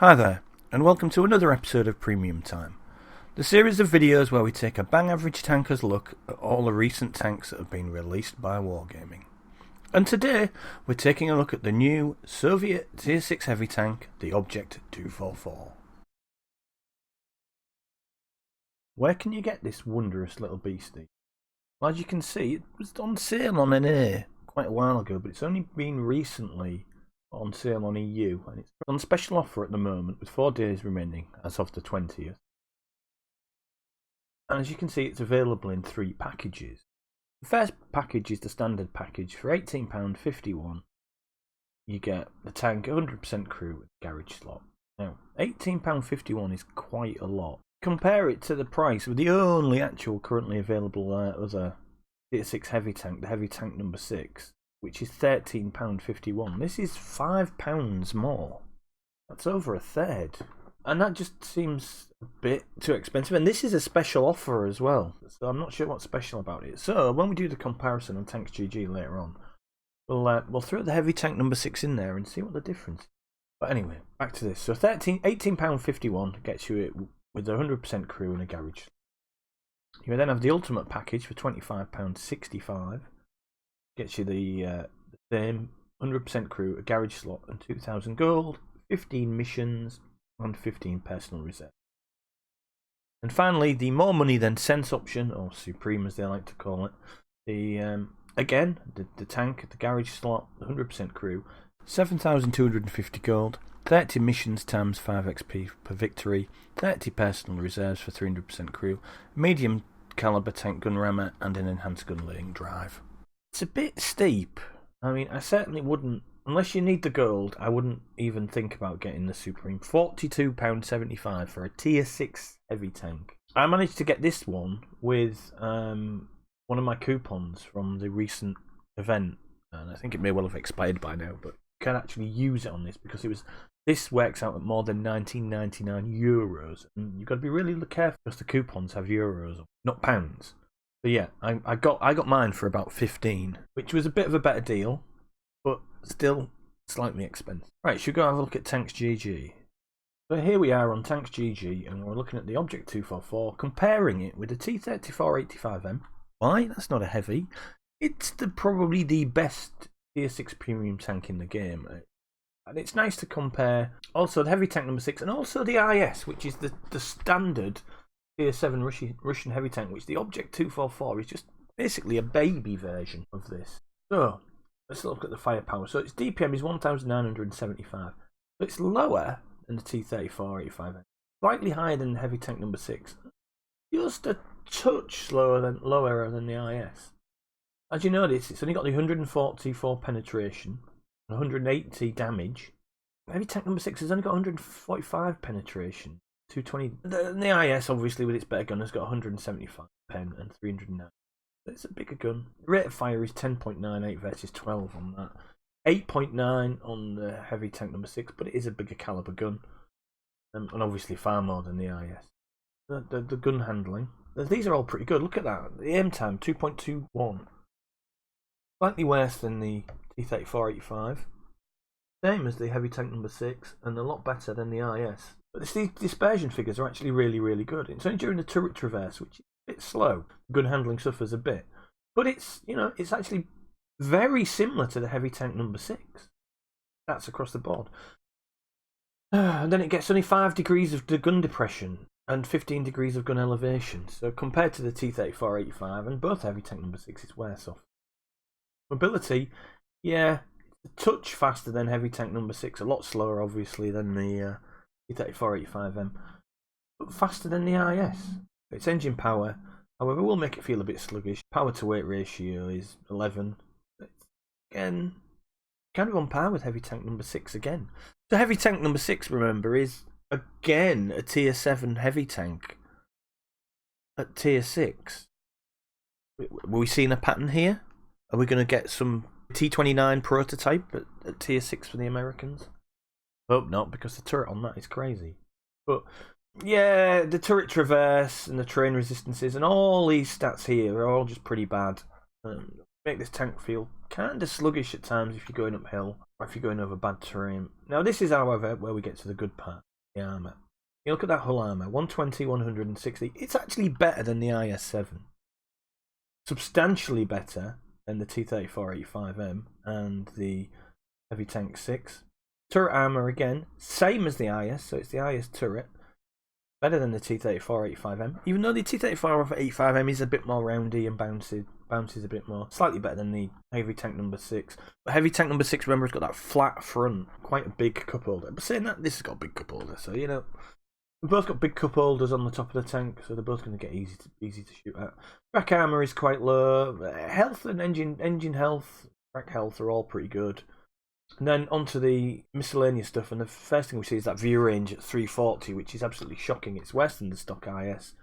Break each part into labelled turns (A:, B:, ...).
A: Hi there, and welcome to another episode of Premium Time, the series of videos where we take a bang average tanker's look at all the recent tanks that have been released by Wargaming. And today, we're taking a look at the new Soviet Tier 6 heavy tank, the Object 244. Where can you get this wondrous little beastie? Well, as you can see, it was on sale on NA quite a while ago, but it's only been recently on sale on EU, and it's on special offer at the moment with 4 days remaining as of the 20th. And as you can see, it's available in 3 packages. The first package is the standard package. For £18.51 you get the tank, 100% crew with garage slot. Now, £18.51 is quite a lot. Compare it to the price of the only actual currently available other Tier 6 heavy tank, the heavy tank number 6, which is £13.51. This is £5 more. That's over a third. And that just seems a bit too expensive. And this is a special offer as well, so I'm not sure what's special about it. So when we do the comparison on Tanks GG later on, we'll throw the heavy tank number 6 in there and see what the difference is. But anyway, back to this. So £18.51 gets you it with 100% crew and a garage. You then have the ultimate package for £25.65. Gets you the same 100% crew, a garage slot, and 2,000 gold, 15 missions, and 15 personal reserves. And finally, the more money than sense option, or Supreme as they like to call it, the tank, the garage slot, the 100% crew, 7,250 gold, 30 missions times 5 XP per victory, 30 personal reserves for 300% crew, medium caliber tank gun rammer, and an enhanced gun laying drive. It's a bit steep. I mean, I certainly wouldn't, unless you need the gold, I wouldn't even think about getting the Supreme. £42.75 for a Tier 6 heavy tank. I managed to get this one with one of my coupons from the recent event, and I think it may well have expired by now, but you can actually use it on this because this works out at more than €19.99, and you've got to be really careful because the coupons have euros, not pounds. But yeah, I got mine for about 15, which was a bit of a better deal, but still slightly expensive. Right, should we go have a look at Tanks GG? So here we are on Tanks GG, and we're looking at the Object 244, comparing it with the T-34-85M. Why? That's not a heavy. It's probably the best Tier 6 premium tank in the game. And it's nice to compare also the heavy tank number 6 and also the IS, which is the standard Tier 7 Russian heavy tank, which the Object 244 is just basically a baby version of this. So, let's look at the firepower. So its DPM is 1,975. So it's lower than the T-34-85M. Slightly higher than the heavy tank number 6. Just a touch lower than the IS. As you notice, it's only got the 144 penetration and 180 damage. The heavy tank number 6 has only got 145 penetration. 220. The IS, obviously, with its better gun, has got 175 pen and 309. It's a bigger gun. The rate of fire is 10.98 versus 12 on that. 8.9 on the heavy tank number 6, but it is a bigger caliber gun. And obviously far more than the IS. The gun handling. These are all pretty good. Look at that. The aim time, 2.21. Slightly worse than the T-34-85. Same as the heavy tank number 6, and a lot better than the IS. But these dispersion figures are actually really, really good. It's only during the turret traverse, which is a bit slow. Gun handling suffers a bit. But it's actually very similar to the heavy tank number 6. That's across the board. And then it gets only 5 degrees of the gun depression and 15 degrees of gun elevation. So compared to the T-34-85 and both heavy tank number 6, it's worse off. Mobility, yeah, a touch faster than heavy tank number 6. A lot slower, obviously, than the T-34-85M, but faster than the IS. Its engine power, however, will make it feel a bit sluggish. Power to weight ratio is 11. Again, kind of on par with heavy tank number 6 again. So heavy tank number 6, remember, is again a Tier 7 heavy tank at Tier 6. Were we seeing a pattern here? Are we going to get some T-29 prototype at Tier 6 for the Americans? Hope not, because the turret on that is crazy. But yeah, the turret traverse and the terrain resistances and all these stats here are all just pretty bad. Make this tank feel kind of sluggish at times if you're going uphill or if you're going over bad terrain. Now this is, however, where we get to the good part. the armour. You look at that hull armour, 120, 160. It's actually better than the IS-7. Substantially better than the T-34-85M and the Heavy Tank 6. Turret armour again, same as the IS, so it's the IS turret. Better than the T-34-85M, even though the T-34-85M is a bit more roundy and bounces a bit more. Slightly better than the Heavy Tank number 6. But Heavy Tank number 6, remember, it's got that flat front, quite a big cup holder. But saying that, this has got a big cup holder, so you know, we've both got big cup holders on the top of the tank, so they're both going to get easy to shoot at. Track armour is quite low. Health and engine health, track health are all pretty good. And then onto the miscellaneous stuff, and the first thing we see is that view range at 340, which is absolutely shocking. It's worse than the stock IS,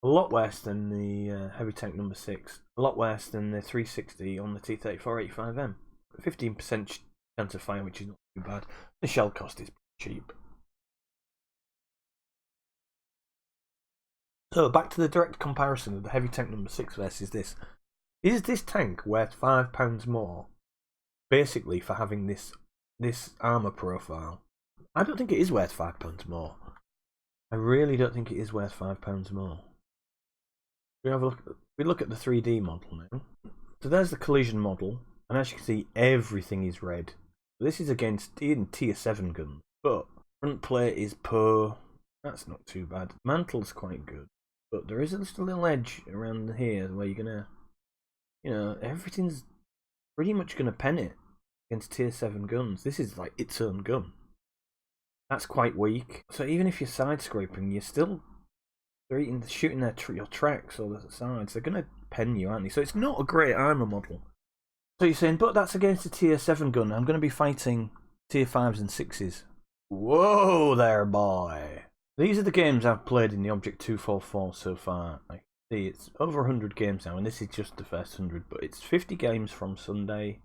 A: a lot worse than the Heavy Tank number 6, a lot worse than the 360 on the T-34-85M. 15% chance of fire, which is not too bad. The shell cost is cheap. So back to the direct comparison of the Heavy Tank number 6 versus this. Is this tank worth £5 more? Basically, for having this armour profile? I don't think it is worth £5 more. I really don't think it is worth £5 more. We look at the 3D model now. So there's the collision model, and as you can see, everything is red. This is against even tier 7 guns, but front plate is poor. That's not too bad. Mantle's quite good, but there is just a little edge around here where you're gonna, you know, everything's pretty much gonna pen it against tier 7 guns. This is like its own gun. That's quite weak. So even if you're side scraping, you're still shooting your tracks or the sides. They're gonna pen you, aren't they? So it's not a great armor model. So you're saying, but that's against a tier 7 gun. I'm gonna be fighting tier 5s and 6s. Whoa there, boy. These are the games I've played in the Object 244 so far. I see it's over 100 games now, and this is just the first 100, but it's 50 games from Sunday,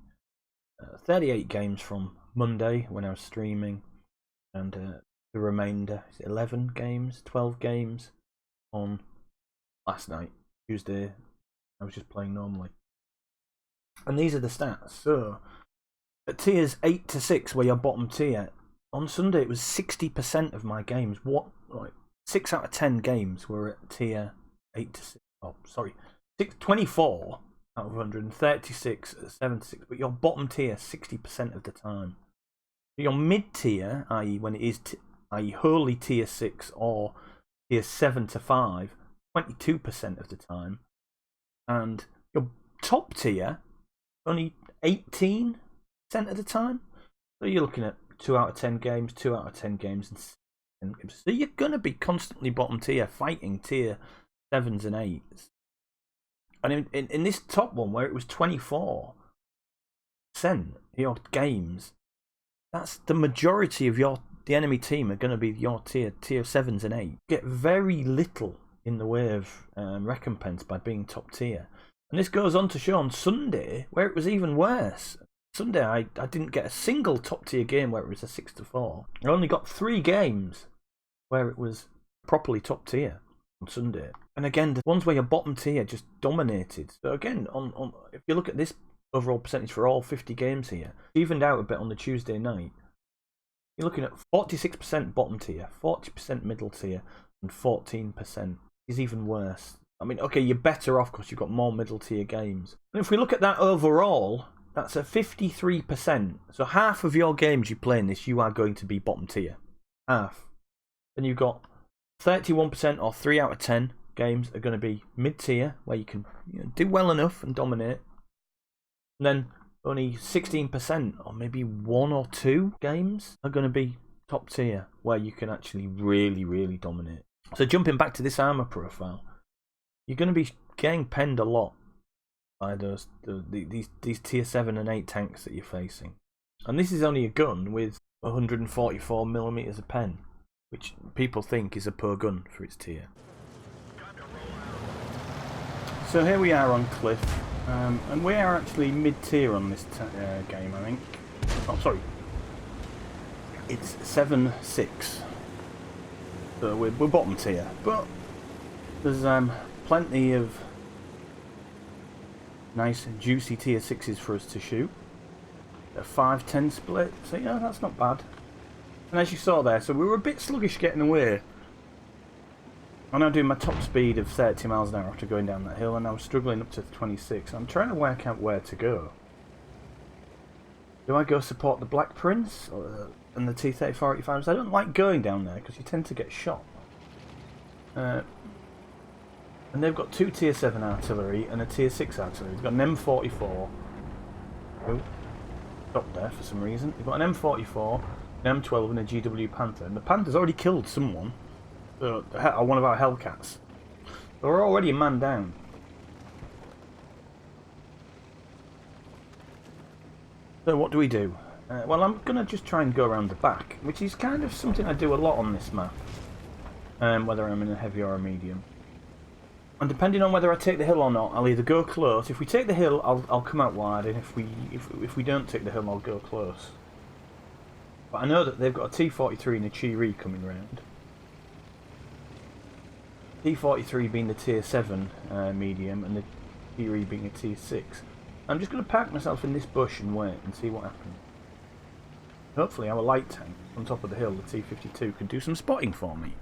A: 38 games from Monday when I was streaming, and the remainder is 11 games, 12 games on last night, Tuesday. I was just playing normally. And these are the stats. So, at tiers 8 to 6, where you're bottom tier, on Sunday it was 60% of my games. 6 out of 10 games were at tier 8 to 6. Oh, sorry. 24 out of 136 at 7 to 6. But your bottom tier 60% of the time. Your mid tier, i.e. when it is, i.e. wholly tier 6 or tier 7 to 5, 22% of the time. And your top tier, only 18% of the time. So you're looking at 2 out of 10 games, 2 out of 10 games, and 10 games. So you're going to be constantly bottom tier, fighting tier 7s and 8s. And in this top one, where it was 24% your games, that's the majority of the enemy team are going to be your tier 7s and 8s. You get very little in the way of recompense by being top tier. And this goes on to show on Sunday, where it was even worse. Sunday, I didn't get a single top tier game where it was a 6 to 4. I only got 3 games where it was properly top tier on Sunday. And again, the ones where your bottom tier just dominated. So again, if you look at this overall percentage for all 50 games here, evened out a bit on the Tuesday night. You're looking at 46% bottom tier, 40% middle tier, and 14% is even worse. I mean, okay, you're better off because you've got more middle tier games. And if we look at that overall, that's a 53%. So half of your games you play in this, you are going to be bottom tier. Half. Then you've got 31% or 3 out of 10 games are going to be mid tier, where you can do well enough and dominate. And then only 16% or maybe 1 or 2 games are going to be top tier, where you can actually really, really dominate. So jumping back to this armor profile, you're going to be getting penned a lot by these tier 7 and 8 tanks that you're facing. And this is only a gun with 144mm of pen, which people think is a poor gun for its tier. So here we are on Cliff, and we are actually mid-tier on this game, I think. Oh, sorry. It's 7-6. So we're bottom tier, but there's plenty of nice juicy tier 6s for us to shoot. A 5-10 split, so yeah, that's not bad. And as you saw there, so we were a bit sluggish getting away. I'm now doing my top speed of 30 miles an hour after going down that hill, and I was struggling up to 26. I'm trying to work out where to go. Do I go support the Black Prince and the T-34-85s? I don't like going down there because you tend to get shot. And they've got 2 Tier 7 artillery and a Tier 6 artillery. They've got an M44. Oh, stopped there for some reason. They've got an M44, an M12 and a GW Panther. And the Panther's already killed someone. One of our Hellcats. They're already a man down. So what do we do? Well, I'm going to just try and go around the back, which is kind of something I do a lot on this map. Whether I'm in a heavy or a medium. And depending on whether I take the hill or not, I'll either go close. If we take the hill, I'll come out wide, and if we don't take the hill, I'll go close. But I know that they've got a T-43 and a Chi-Ri coming round. T-43 being the Tier 7 medium, and the Chi-Ri being a Tier 6. I'm just going to park myself in this bush and wait and see what happens. Hopefully our light tank on top of the hill, the T-52, can do some spotting for me.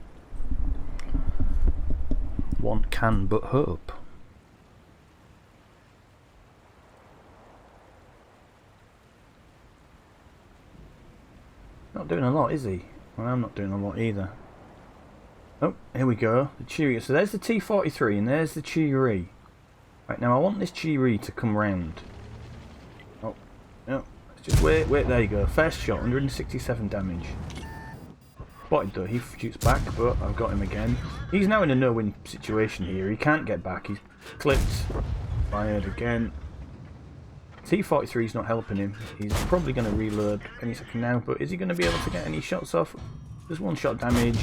A: One can but hope. Not doing a lot, is he? Well, I'm not doing a lot either. Oh, here we go. The Chi-Ri. So there's the T-43 and there's the Chi-Ri. Right, now I want this Chi-Ri to come round. Oh, no. Let's just wait, there you go. First shot, 167 damage. Spotted though, he shoots back, but I've got him again. He's now in a no-win situation here. He can't get back. He's clipped. Fired again. T-43's not helping him. He's probably going to reload any second now, but is he going to be able to get any shots off? Just one shot damage.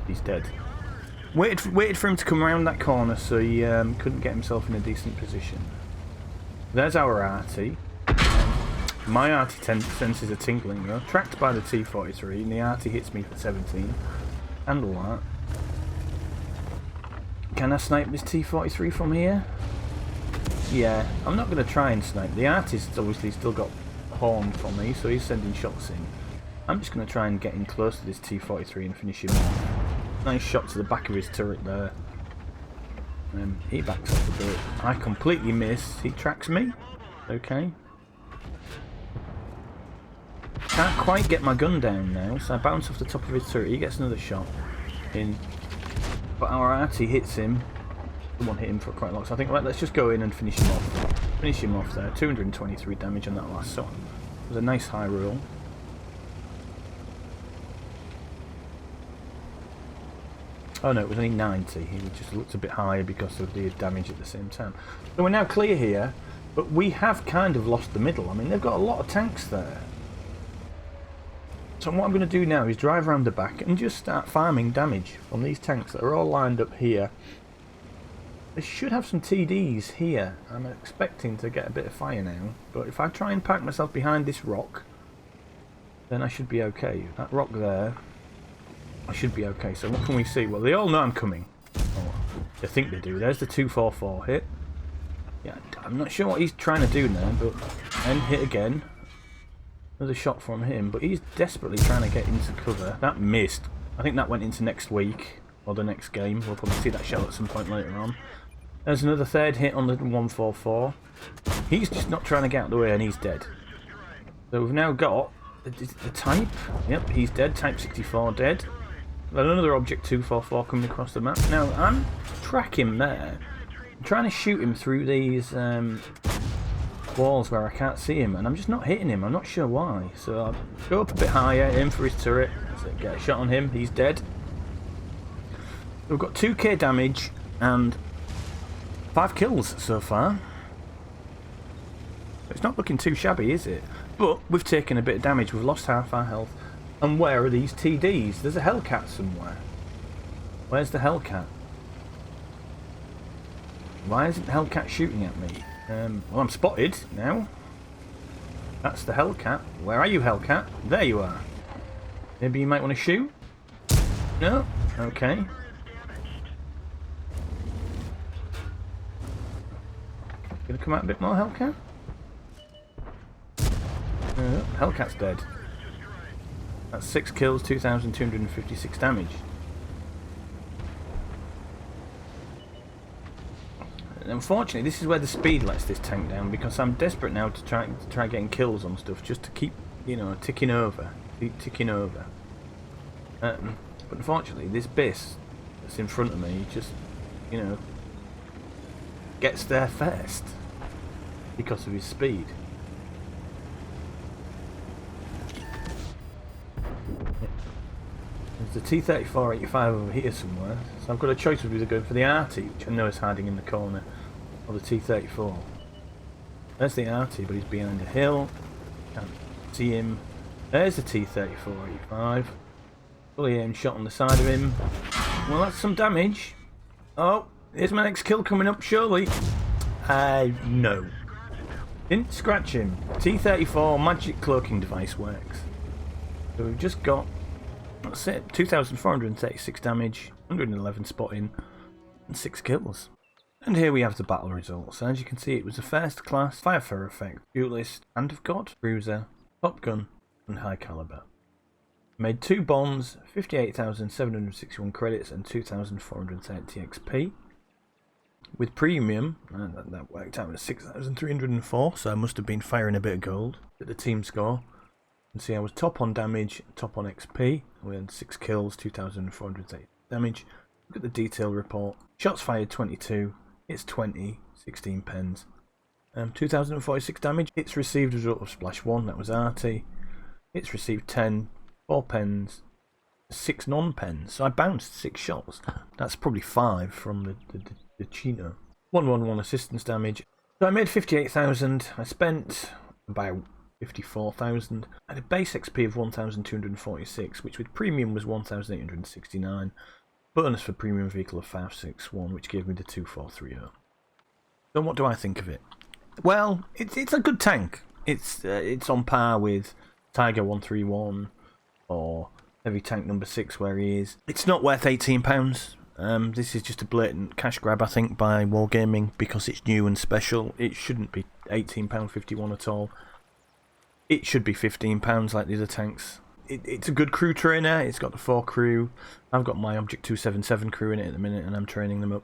A: He's dead. Waited for him to come around that corner so he couldn't get himself in a decent position. There's our arty. My arty senses a tinkling though. Tracked by the T-43 and the arty hits me for 17. Handle that. Can I snipe this T-43 from here? Yeah, I'm not going to try and snipe. The artist's obviously still got horn for me, so he's sending shots in. I'm just going to try and get in close to this T-43 and finish him off. Nice shot to the back of his turret there. He backs up a bit. I completely miss. He tracks me. Okay. Can't quite get my gun down now, so I bounce off the top of his turret. He gets another shot in. But our arty hits him. Someone hit him for quite a lot, so I think, right, let's just go in and finish him off. Finish him off there. 223 damage on that last shot. It was a nice high roll. Oh no, it was only 90. He just looked a bit higher because of the damage at the same time. So we're now clear here, but we have kind of lost the middle. I mean, they've got a lot of tanks there. So what I'm going to do now is drive around the back and just start farming damage on these tanks that are all lined up here. They should have some TDs here. I'm expecting to get a bit of fire now, but if I try and park myself behind this rock, then I should be okay. That rock there, I should be okay. So what can we see? Well, they all know I'm coming. Oh, they think they do. There's the 244 hit. Yeah, I'm not sure what he's trying to do now, but then hit again. Another shot from him, but he's desperately trying to get into cover. That missed. I think that went into next week, or the next game. We'll probably see that shell at some point later on. There's another third hit on the 144. He's just not trying to get out of the way, and he's dead. So we've now got the type. Yep, he's dead. Type 64 dead. Then another object 244 coming across the map. Now I'm tracking there. I'm trying to shoot him through these walls where I can't see him, and I'm just not hitting him. I'm not sure why. So I'll go up a bit higher, aim for his turret, so get a shot on him. He's dead. We've got 2k damage and 5 kills so far. It's not looking too shabby, is it? But we've taken a bit of damage. We've lost half our health. And where are these TDs? There's a Hellcat somewhere. Where's the Hellcat? Why isn't the Hellcat shooting at me? Well, I'm spotted now. That's the Hellcat. Where are you, Hellcat? There you are. Maybe you might want to shoot? No? Okay. Gonna come out a bit more, Hellcat? Hellcat's dead. That's 6 kills, 2,256 damage. And unfortunately, this is where the speed lets this tank down, because I'm desperate now to try getting kills on stuff, just to keep, you know, ticking over. But unfortunately, this Biss that's in front of me just, you know, gets there first because of his speed. There's the T-34-85 over here somewhere, so I've got a choice of either going for the RT, which I know is hiding in the corner, or the T-34. There's the RT, but he's behind a hill. Can't see him. There's the T-34-85. Fully aimed shot on the side of him. Well, that's some damage. Oh, here's my next kill coming up, surely. No. Didn't scratch him. T-34 magic cloaking device works. So we've just got, that's it, 2,436 damage, 111 spotting, and 6 kills. And here we have the battle results. As you can see, it was a first class, fire for effect, duelist, hand of God, cruiser, top gun, and high caliber. Made 2 bombs, 58,761 credits, and 2,430 XP. With premium, that worked out at 6,304, so I must have been firing a bit of gold at the team score. You can see I was top on damage, top on XP. We had 6 kills, 2,430 damage. Look at the detail report. Shots fired 22, hits 20, 16 pens. 2,046 damage. Hits received result of splash 1, that was RT. Hits received 10, 4 pens, 6 non-pens. So I bounced 6 shots. That's probably 5 from the Chino. 111 assistance damage. So I made 58,000. I spent about 54,000. I had a base XP of 1,246, which with premium was 1,869. Bonus for premium vehicle of 561, which gave me the 2,430. So what do I think of it? Well, it's a good tank. It's on par with Tiger 131 or Heavy Tank number 6 where he is. It's not worth £18. This is just a blatant cash grab, I think, by Wargaming because it's new and special. It shouldn't be £18.51 at all. It should be £15 like the other tanks. It's a good crew trainer. It's got the 4 crew. I've got my Object 277 crew in it at the minute and I'm training them up.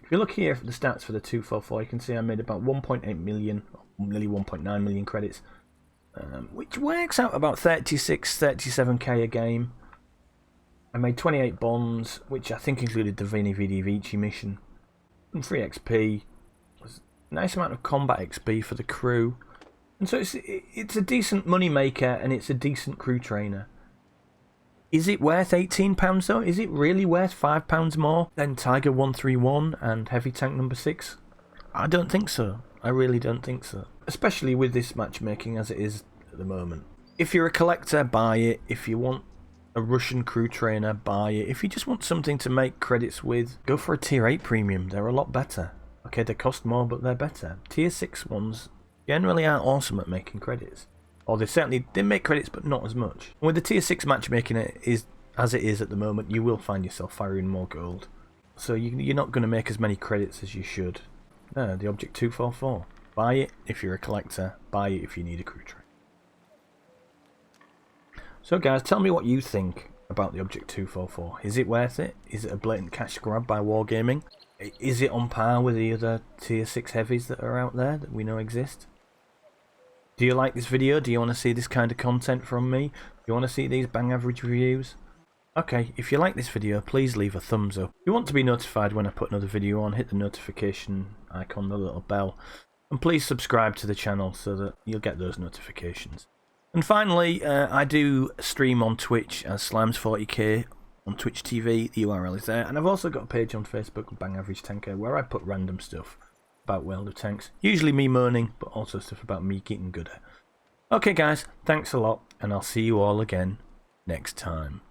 A: If you look here for the stats for the 244, you can see I made about 1.8 million, nearly 1.9 million credits. Which works out about 37k a game. I made 28 bombs, which I think included the Vini Vidi Vici mission. And 3 XP. Was a nice amount of combat XP for the crew. And so it's a decent money maker and it's a decent crew trainer. Is it worth £18 though? Is it really worth £5 more than Tiger 131 and Heavy Tank number 6? I don't think so. I really don't think so. Especially with this matchmaking as it is at the moment. If you're a collector, buy it. If you want a Russian crew trainer, buy it. If you just want something to make credits with, go for a tier 8 premium. They're a lot better. Okay, they cost more, but they're better. Tier 6 ones generally aren't awesome at making credits. Or they make credits, but not as much. And with the tier 6 matchmaking as it is at the moment, you will find yourself firing more gold. So you're not going to make as many credits as you should. No, the Object 244. Buy it if you're a collector. Buy it if you need a crew train. So guys, tell me what you think about the Object 244. Is it worth it? Is it a blatant cash grab by Wargaming? Is it on par with the other tier 6 heavies that are out there that we know exist? Do you like this video? Do you want to see this kind of content from me? Do you want to see these bang average reviews? Okay, if you like this video, please leave a thumbs up. If you want to be notified when I put another video on, hit the notification icon, the little bell. And please subscribe to the channel so that you'll get those notifications. And finally, I do stream on Twitch as Slimes40k on Twitch TV. The URL is there. And I've also got a page on Facebook, Bang Average Tanker, where I put random stuff about World of Tanks. Usually me moaning, but also stuff about me getting gooder. Okay guys, thanks a lot, and I'll see you all again next time.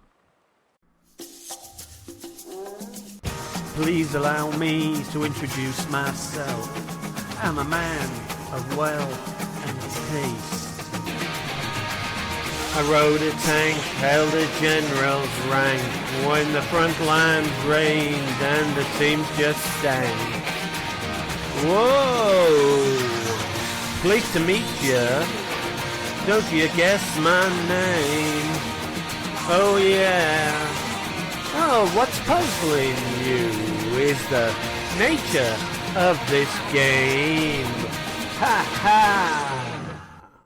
B: Please allow me to introduce myself. I'm a man of wealth and taste. I rode a tank, held a general's rank, when the front lines rained and the teams just stank. Whoa! Pleased to meet ya. Don't you guess my name? Oh yeah. Oh, what's puzzling you is the nature of this game. Ha ha!